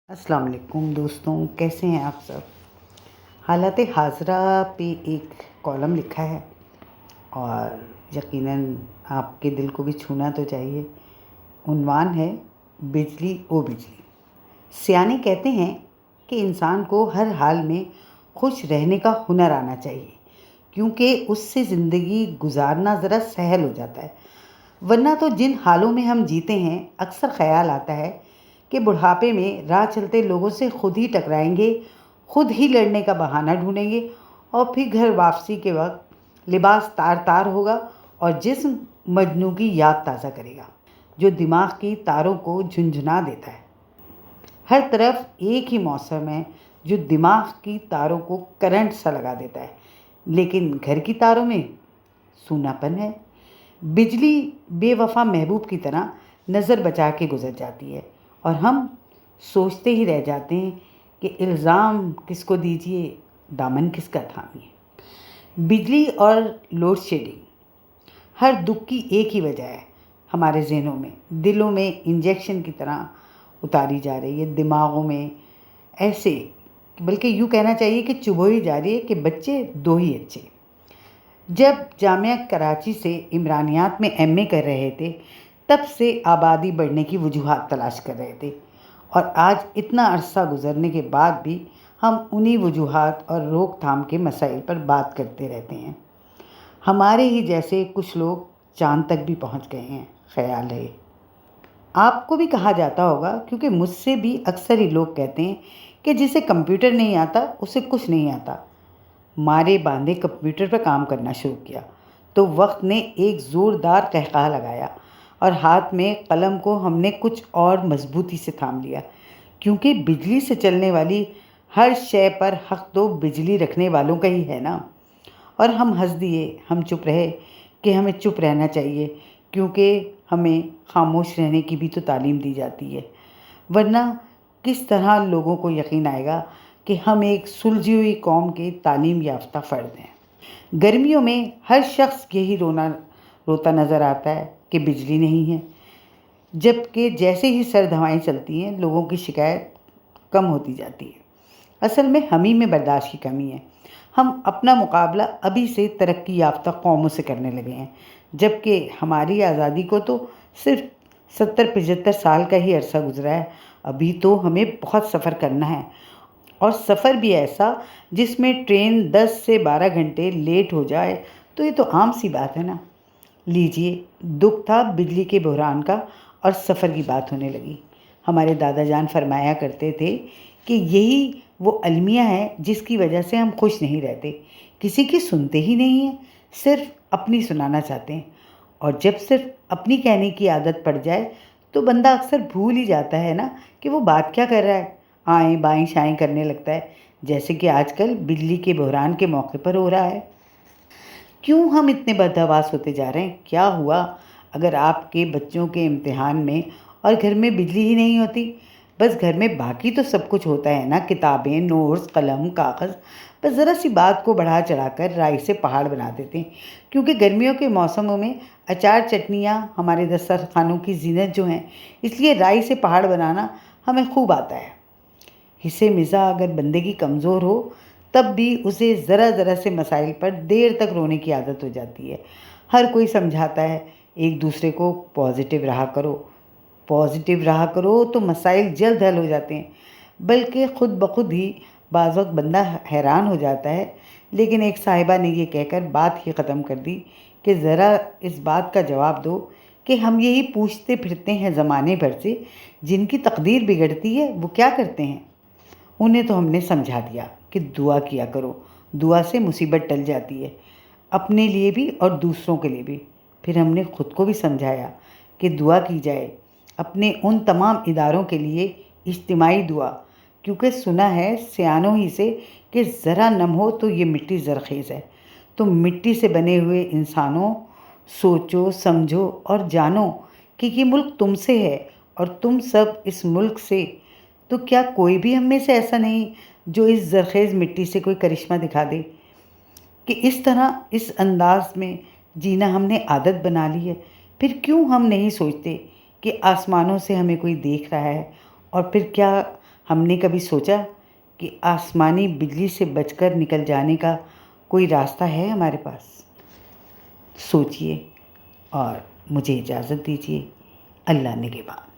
अस्सलाम वालेकुम दोस्तों, कैसे हैं आप सब। हालत हाज़रा पे एक कॉलम लिखा है और यकीनन आपके दिल को भी छूना तो चाहिए। उन्वान है बिजली ओ बिजली। सियाने कहते हैं कि इंसान को हर हाल में खुश रहने का हुनर आना चाहिए, क्योंकि उससे ज़िंदगी गुजारना ज़रा सहल हो जाता है। वरना तो जिन हालों में हम जीते हैं, अक्सर ख़्याल आता है कि बुढ़ापे में राह चलते लोगों से खुद ही टकराएंगे, खुद ही लड़ने का बहाना ढूंढेंगे और फिर घर वापसी के वक्त लिबास तार तार होगा और जिस्म मजनू की याद ताज़ा करेगा, जो दिमाग की तारों को झुंझुना देता है। हर तरफ एक ही मौसम है जो दिमाग की तारों को करंट सा लगा देता है, लेकिन घर की तारों में सूनापन है। बिजली बेवफा महबूब की तरह नज़र बचा के गुजर जाती है और हम सोचते ही रह जाते हैं कि इल्ज़ाम किसको दीजिए, दामन किसका थामिए। बिजली और लोड शेडिंग हर दुख की एक ही वजह है, हमारे ज़हनों में, दिलों में इंजेक्शन की तरह उतारी जा रही है, दिमागों में ऐसे, बल्कि यूँ कहना चाहिए कि चुभोई जा रही है कि बच्चे दो ही अच्छे। जब जामिया कराची से इमरानियात में एमए कर रहे थे, तब से आबादी बढ़ने की वजूहात तलाश कर रहे थे और आज इतना अरसा गुजरने के बाद भी हम उन्हीं वजूहात और रोकथाम के मसाइल पर बात करते रहते हैं। हमारे ही जैसे कुछ लोग चांद तक भी पहुंच गए हैं, ख्याल है। आपको भी कहा जाता होगा, क्योंकि मुझसे भी अक्सर ही लोग कहते हैं कि जिसे कंप्यूटर नहीं आता उसे कुछ नहीं आता। मारे बांधे कंप्यूटर पर काम करना शुरू किया तो वक्त ने एक ज़ोरदार कहका लगाया और हाथ में कलम को हमने कुछ और मजबूती से थाम लिया, क्योंकि बिजली से चलने वाली हर शय पर हक तो बिजली रखने वालों का ही है ना। और हम हंस दिए, हम चुप रहे कि हमें चुप रहना चाहिए, क्योंकि हमें खामोश रहने की भी तो तालीम दी जाती है। वरना किस तरह लोगों को यकीन आएगा कि हम एक सुलझी हुई कौम के तालीम याफ्ता फ़र्द हैं। गर्मियों में हर शख्स यही रोता नज़र आता है कि बिजली नहीं है, जबकि जैसे ही सर्द हवाएं चलती हैं लोगों की शिकायत कम होती जाती है। असल में हम ही में बर्दाश्त की कमी है। हम अपना मुकाबला अभी से तरक्की याफ्ता कौमों से करने लगे हैं, जबकि हमारी आज़ादी को तो सिर्फ 70-75 साल का ही अरसा गुजरा है। अभी तो हमें बहुत सफ़र करना है, और सफ़र भी ऐसा जिसमें ट्रेन 10 से 12 घंटे लेट हो जाए तो ये तो आम सी बात है ना। लीजिए, दुख था बिजली के बहरान का और सफ़र की बात होने लगी। हमारे दादा जान फरमाया करते थे कि यही वो अलमिया है जिसकी वजह से हम खुश नहीं रहते। किसी की सुनते ही नहीं हैं, सिर्फ अपनी सुनाना चाहते हैं। और जब सिर्फ अपनी कहने की आदत पड़ जाए तो बंदा अक्सर भूल ही जाता है ना कि वो बात क्या कर रहा है। आएँ बाएँ शाएँ करने लगता है, जैसे कि आजकल बिजली के बहरान के मौके पर हो रहा है। क्यों हम इतने बदहवास होते जा रहे हैं? क्या हुआ अगर आपके बच्चों के इम्तिहान में और घर में बिजली ही नहीं होती? बस घर में बाकी तो सब कुछ होता है ना, किताबें, नोट्स, कलम, कागज़। बस ज़रा सी बात को बढ़ा चढ़ाकर राई से पहाड़ बना देते हैं, क्योंकि गर्मियों के मौसमों में अचार चटनियाँ हमारे दस्तरखानों की जीनत जो हैं, इसलिए राई से पहाड़ बनाना हमें खूब आता है। हिस्से मिज़ा अगर बंदे की कमज़ोर हो तब भी उसे ज़रा ज़रा से मसाइल पर देर तक रोने की आदत हो जाती है। हर कोई समझाता है एक दूसरे को, पॉजिटिव रहा करो तो मसाइल जल्द हल हो जाते हैं। बल्कि ख़ुद ब खुद ही बाज़ वक़्त बंदा हैरान हो जाता है। लेकिन एक साहिबा ने ये कहकर बात ही ख़त्म कर दी कि ज़रा इस बात का जवाब दो कि हम यही पूछते फिरते हैं ज़माने भर से, जिनकी तकदीर बिगड़ती है वो क्या करते हैं? उन्हें तो हमने समझा दिया कि दुआ किया करो, दुआ से मुसीबत टल जाती है, अपने लिए भी और दूसरों के लिए भी। फिर हमने ख़ुद को भी समझाया कि दुआ की जाए अपने उन तमाम इदारों के लिए, इज्तिमाई दुआ, क्योंकि सुना है सियानों ही से कि ज़रा नम हो तो ये मिट्टी ज़रख़ेज़ है। तो मिट्टी से बने हुए इंसानों, सोचो समझो और जानो कि ये मुल्क तुमसे है और तुम सब इस मुल्क से। तो क्या कोई भी हम में से ऐसा नहीं जो इस ज़रख़ेज़ मिट्टी से कोई करिश्मा दिखा दे? कि इस तरह, इस अंदाज़ में जीना हमने आदत बना ली है। फिर क्यों हम नहीं सोचते कि आसमानों से हमें कोई देख रहा है, और फिर क्या ہم نے کبھی سوچا کہ آسمانی بجلی سے بچ کر نکل جانے کا کوئی راستہ ہے ہمارے پاس؟ سوچئے اور مجھے اجازت دیجیے۔ اللہ نگہبان۔